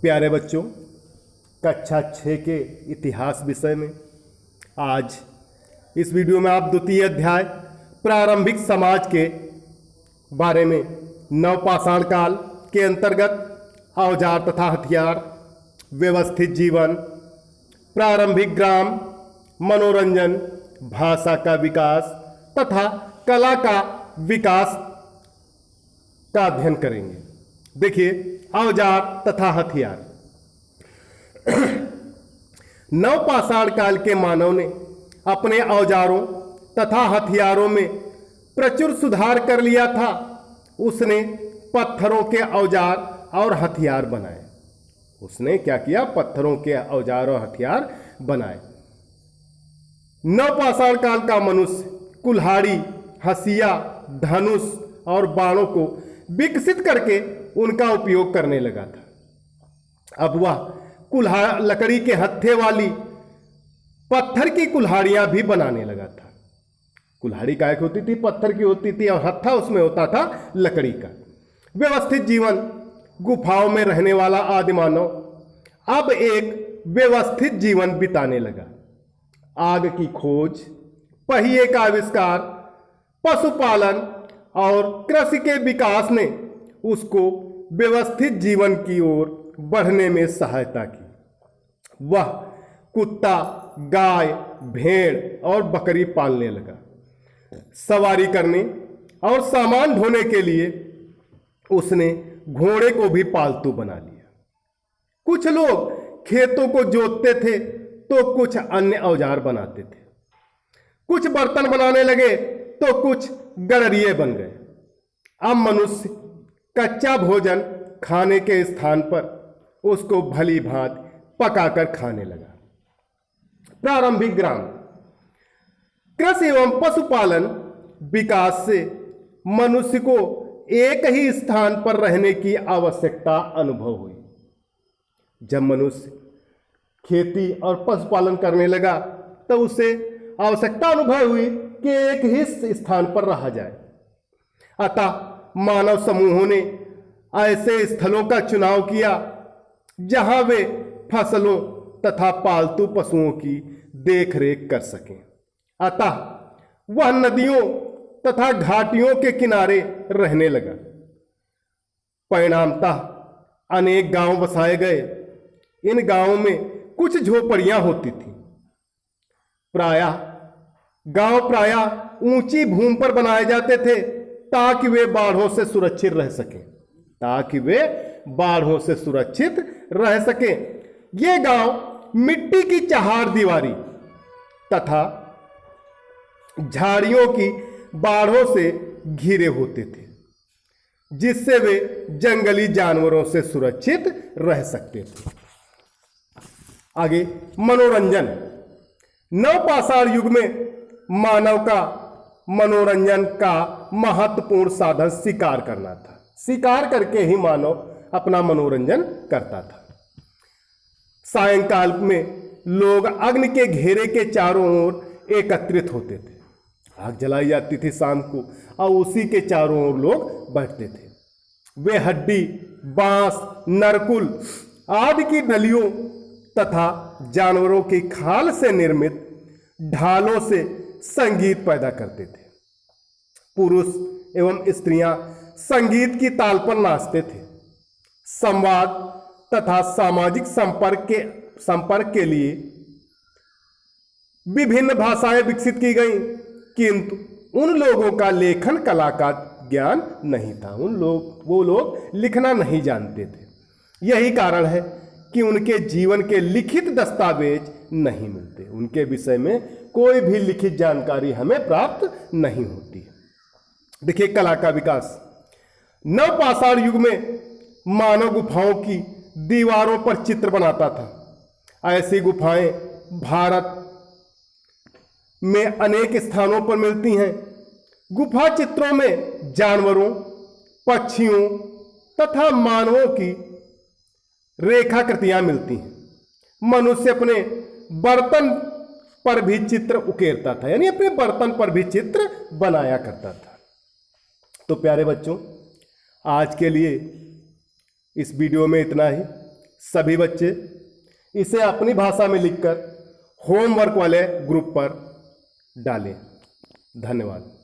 प्यारे बच्चों, कक्षा 6 के इतिहास विषय में आज इस वीडियो में आप द्वितीय अध्याय प्रारंभिक समाज के बारे में नवपाषाण काल के अंतर्गत औजार तथा हथियार, व्यवस्थित जीवन, प्रारंभिक ग्राम, मनोरंजन, भाषा का विकास तथा कला का विकास का अध्ययन करेंगे। देखिए, औजार तथा हथियार। नवपाषाण काल के मानव ने अपने औजारों तथा हथियारों में प्रचुर सुधार कर लिया था। उसने पत्थरों के औजार और हथियार बनाए। उसने क्या किया? पत्थरों के औजार और हथियार बनाए। नवपाषाण काल का मनुष्य कुल्हाड़ी, हसिया, धनुष और बाणों को विकसित करके उनका उपयोग करने लगा था। अब वह लकड़ी के हत्थे वाली पत्थर की कुल्हाड़ियां भी बनाने लगा था। कुल्हाड़ी काय की होती थी? पत्थर की होती थी, और हत्था उसमें होता था लकड़ी का। व्यवस्थित जीवन। गुफाओं में रहने वाला आदिमानव अब एक व्यवस्थित जीवन बिताने लगा। आग की खोज, पहिए का आविष्कार, पशुपालन और कृषि के विकास ने उसको व्यवस्थित जीवन की ओर बढ़ने में सहायता की। वह कुत्ता, गाय, भेड़ और बकरी पालने लगा। सवारी करने और सामान ढोने के लिए उसने घोड़े को भी पालतू बना लिया। कुछ लोग खेतों को जोतते थे तो कुछ अन्य औजार बनाते थे। कुछ बर्तन बनाने लगे तो कुछ गड़रिये बन गए। अब मनुष्य कच्चा भोजन खाने के स्थान पर उसको भली भांति पकाकर खाने लगा। प्रारंभिक ग्राम। कृषि एवं पशुपालन विकास से मनुष्य को एक ही स्थान पर रहने की आवश्यकता अनुभव हुई। जब मनुष्य खेती और पशुपालन करने लगा तो उसे आवश्यकता अनुभव हुई कि एक ही स्थान पर रहा जाए। अतः मानव समूहों ने ऐसे स्थलों का चुनाव किया जहां वे फसलों तथा पालतू पशुओं की देखरेख कर सकें। अतः वह नदियों तथा घाटियों के किनारे रहने लगा। परिणामतः अनेक गांव बसाए गए। इन गांवों में कुछ झोपड़ियां होती थीं। गांव प्रायः ऊंची भूमि पर बनाए जाते थे ताकि वे बाढ़ों से सुरक्षित रह सकें। ये गांव मिट्टी की चहार दीवारी तथा झाड़ियों की बाढ़ों से घिरे होते थे, जिससे वे जंगली जानवरों से सुरक्षित रह सकते थे। आगे, मनोरंजन। नवपाषाण युग में मानव का मनोरंजन का महत्वपूर्ण साधन शिकार करना था। शिकार करके ही मानव अपना मनोरंजन करता था। सायंकाल में लोग अग्नि के घेरे के चारों ओर एकत्रित होते थे। आग जलाई जाती थी शाम को और उसी के चारों ओर लोग बैठते थे। वे हड्डी, बांस, नरकुल आदि की नलियों तथा जानवरों की खाल से निर्मित ढालों से संगीत पैदा करते थे। पुरुष एवं स्त्रियां संगीत की ताल पर नाचते थे। संवाद तथा सामाजिक संपर्क के लिए विभिन्न भाषाएं विकसित की गईं, किंतु उन लोगों का लेखन कला का ज्ञान नहीं था। वो लोग लिखना नहीं जानते थे। यही कारण है कि उनके जीवन के लिखित दस्तावेज नहीं मिलते। उनके विषय में कोई भी लिखित जानकारी हमें प्राप्त नहीं होती। देखिए, कला का विकास। नवपाषाण युग में मानव गुफाओं की दीवारों पर चित्र बनाता था। ऐसी गुफाएं भारत में अनेक स्थानों पर मिलती हैं। गुफा चित्रों में जानवरों, पक्षियों तथा मानवों की रेखाकृतियां मिलती हैं। मनुष्य अपने बर्तन पर भी चित्र उकेरता था, यानी अपने बर्तन पर भी चित्र बनाया करता था। तो प्यारे बच्चों, आज के लिए इस वीडियो में इतना ही। सभी बच्चे इसे अपनी भाषा में लिखकर होमवर्क वाले ग्रुप पर डालें। धन्यवाद।